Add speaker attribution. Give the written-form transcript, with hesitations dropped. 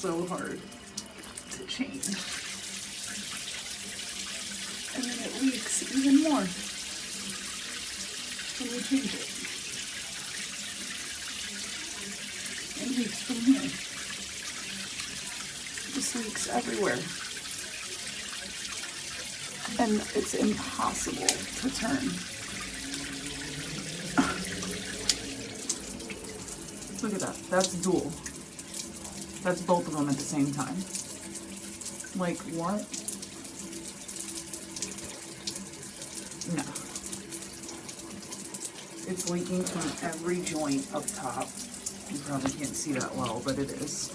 Speaker 1: so hard to change. And then it leaks even more when we change it. It leaks from here. Just leaks everywhere. And it's impossible to turn. Look at that. That's dual. That's both of them at the same time. Like, what? No. It's leaking from every joint up top. You probably can't see that well, but it is.